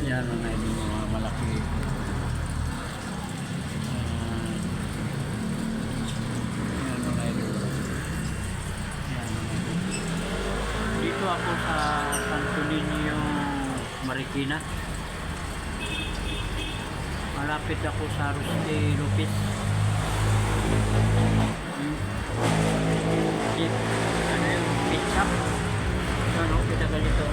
Yan ang idol, mga malaki. Yan ang idol. Yan ang idol. Dito ako sa Santo Niño, Marikina. Malapit ako sa Roste Lopez. Ano yung pizza? Ano, kita ganito.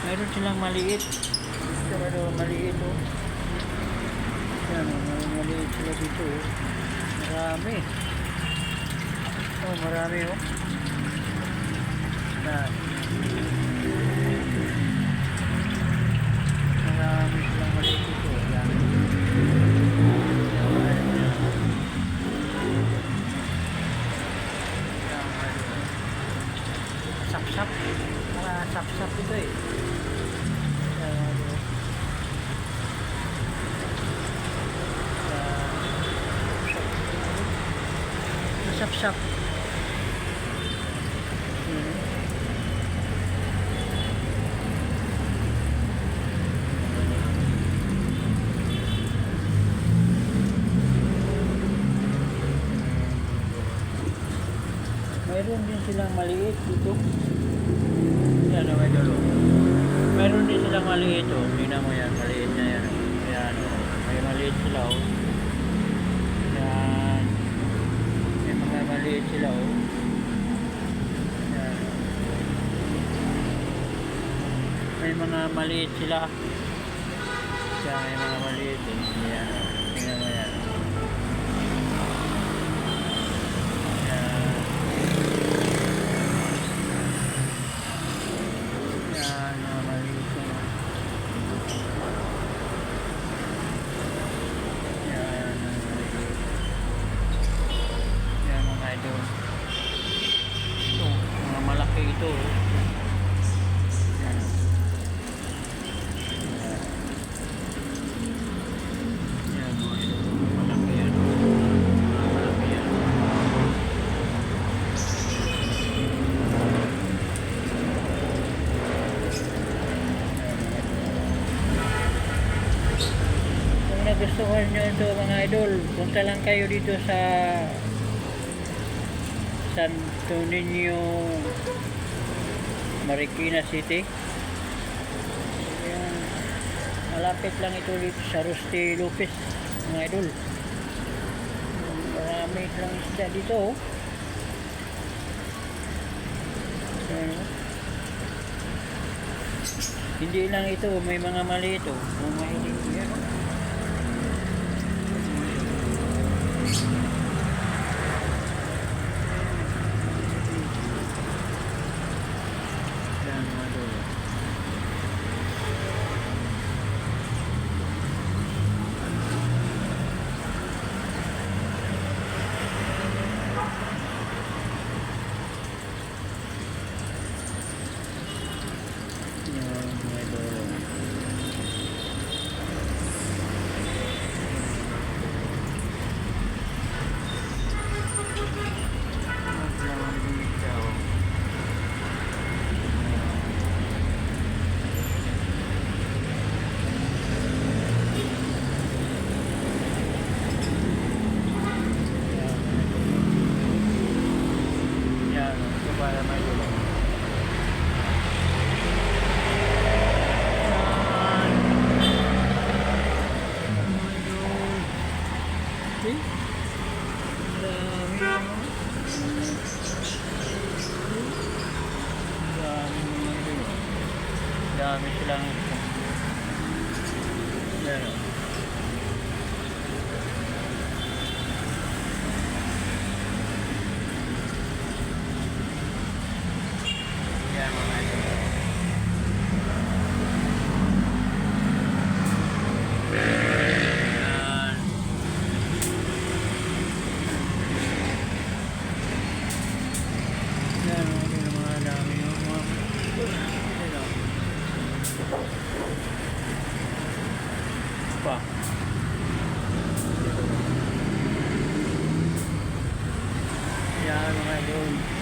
Mayroon silang maliit. Pero maliit oh. Yan, maliit sila dito oh. Marami. Oh, marami oh. Yan. Marami silang maliit dito. Yan. Sap-sap. Mga sap-sap ito eh. Sap-sap. Mayroon din silang maliit dito. Yan o, may dulo. Mayroon din silang maliit o. Tingnan mo yan, maliit na yan. Yan o. May maliit sila o. Yan. May mga maliit sila o. Yan. May mga maliit sila. Yan, may mga maliit eh. Yan o. Tingnan mo yan. Ito, mga malaki ito. Yan. Yan, malaki yan. Malaki yan. Kung nagustuhan nyo ito mga idol, punta lang kayo dito sa Santo Niño, Marikina City. Ayan. Malapit lang ito dito sa Roste Lopez mga idol. Marami lang isda dito oh. Ayan. Hindi lang ito, may mga maliit oh. May yan oh. Para may dulo. Dami silang meron. Yan, mga dami yung mga inaano nga doon.